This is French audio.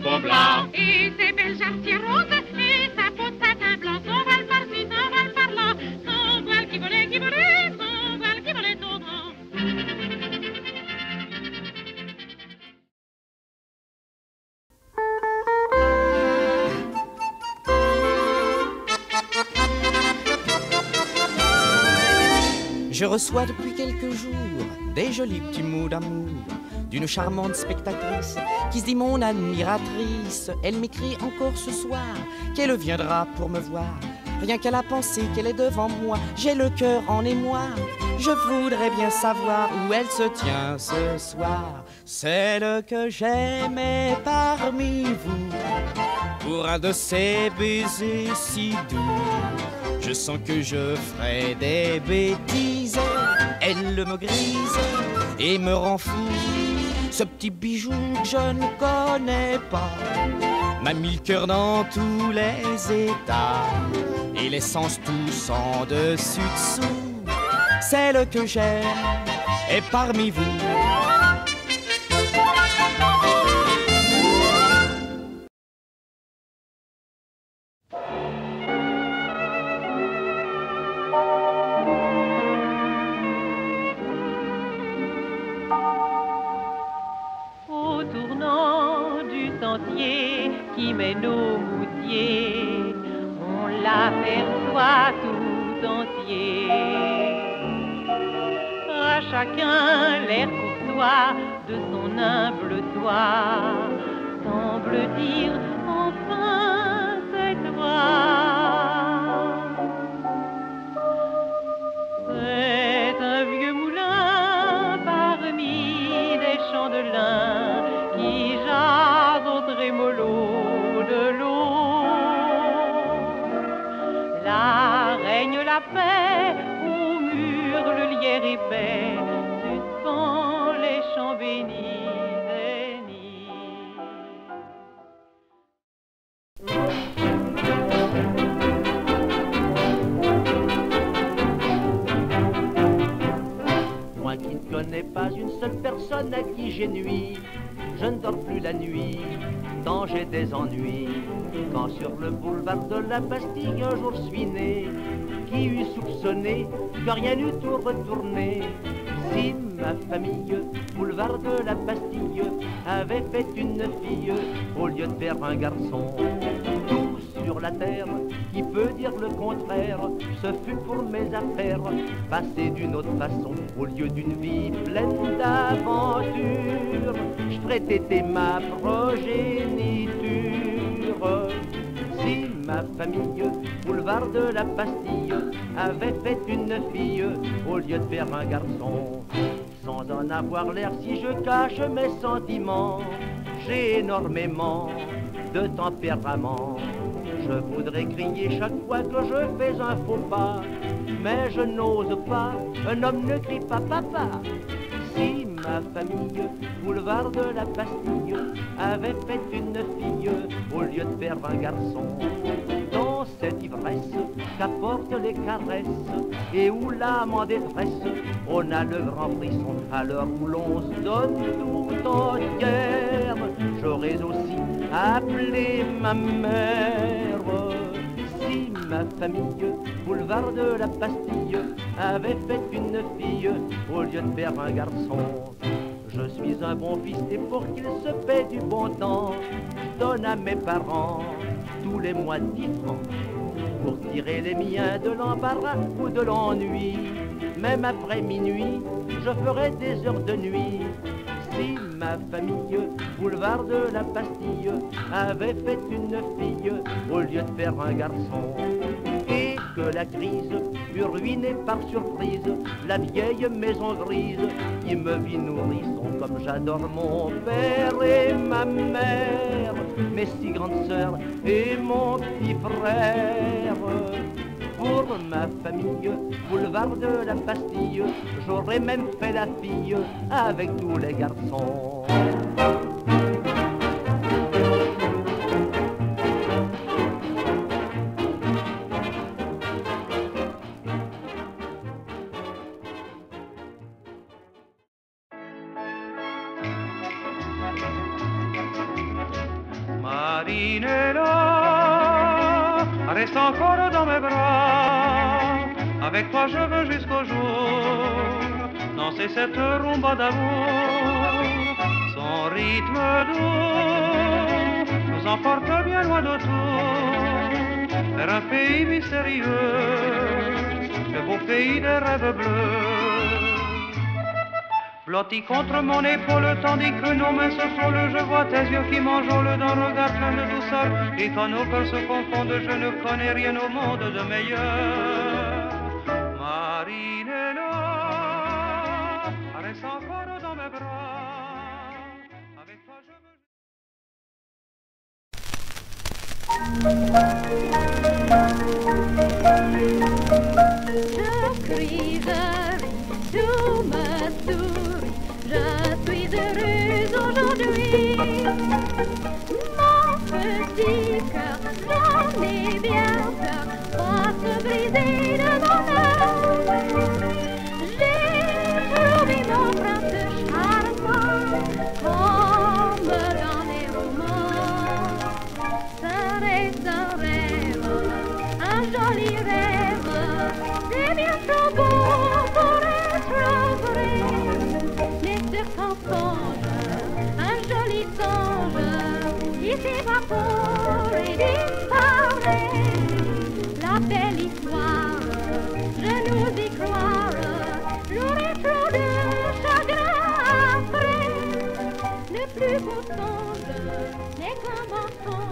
jupon blanc. Et ses belles jarretières roses, et sa peau de satin blanc. Son voile par-ci, son voile par-là, son voile qui volait, son voile qui volait au vent. Je reçois depuis quelques jours des jolis petits mots d'amour d'une charmante spectatrice qui se dit mon admiratrice. Elle m'écrit encore ce soir qu'elle viendra pour me voir. Rien qu'à la pensée qu'elle est devant moi, j'ai le cœur en émoi. Je voudrais bien savoir où elle se tient ce soir, celle que j'aimais parmi vous. Pour un de ces baisers si doux, je sens que je ferai des bêtises. Elle me grise et me rend fou. Ce petit bijou que je ne connais pas m'a mis le cœur dans tous les états et les sens tous en dessus-dessous. Celle que j'aime est parmi vous. Au tournant du sentier qui mène au moutier, on l'aperçoit tout entier. À chacun l'air courtois de son humble toit semble dire enfin c'est toi. C'est un vieux moulin parmi des champs de lin qui jase au trémolo de l'eau. Là règne la paix, au mur le lierre épais suspend les champs bénis des nids. Moi qui ne connais pas une seule personne à qui j'ai nui, je ne dors plus la nuit, tant j'ai des ennuis. Quand sur le boulevard de la Bastille un jour je suis né, qui eût soupçonné que rien n'eût tout retourné. Si ma famille, boulevard de la Bastille, avait fait une fille au lieu de faire un garçon. Tout sur la terre, qui peut dire le contraire, ce fut pour mes affaires, passer d'une autre façon, au lieu d'une vie pleine d'aventures. Je ferais téter ma progéniture. Si ma famille, boulevard de la Bastille, avait fait une fille au lieu de faire un garçon. Sans en avoir l'air, si je cache mes sentiments, j'ai énormément de tempérament. Je voudrais crier chaque fois que je fais un faux pas, mais je n'ose pas, un homme ne crie pas papa. Si ma famille, boulevard de la Bastille, avait fait une fille au lieu de faire un garçon. Dans cette ivresse qu'apportent les caresses et où l'âme en détresse, on a le grand frisson à l'heure où l'on se donne tout entière. J'aurais aussi appelé ma mère. Si ma famille, boulevard de la Bastille, avait fait une fille au lieu de faire un garçon. Je suis un bon fils et pour qu'il se paie du bon temps, je donne à mes parents tous les mois 10 francs pour tirer les miens de l'embarras ou de l'ennui. Même après minuit, je ferai des heures de nuit. Si ma famille, boulevard de la Bastille, avait fait une fille au lieu de faire un garçon, et que la crise eût ruiné par surprise la vieille maison grise qui me vit nourrisson comme j'adore mon père et ma mère, mes 6 grandes sœurs et mon petit frère. Pour ma famille, boulevard de la Bastille, j'aurais même fait la fille avec tous les garçons. Marinella, reste encore dans mes bras. Avec toi je veux jusqu'au jour danser cette rumba d'amour. Son rythme doux nous emporte bien loin d'autour, vers un pays mystérieux, le beau pays des rêves bleus. Blotti contre mon épaule, tandis que nos mains se frôlent, je vois tes yeux qui m'enjôlent d'un regard plein de douceur. Et quand nos cœurs se confondent, je ne connais rien au monde de meilleur. Marinella, reste encore dans mes bras. Avec toi je veux... Je crie, je ris, tout me sourit, je suis heureuse aujourd'hui. Mon petit cœur, j'en ai bien peur, va se briser de bonheur. J'ai trouvé mon prince charmant, comme dans les romans. Serait un rêve, un joli rêve, c'est bien trop beau pour être vrai. Mais c'est qu'un songe, un joli songe, qui s'évapore et disparaît. La belle histoire, je nous y croire, j'aurai trop de chagrin après. Le plus beau songe n'est qu'un mensonge.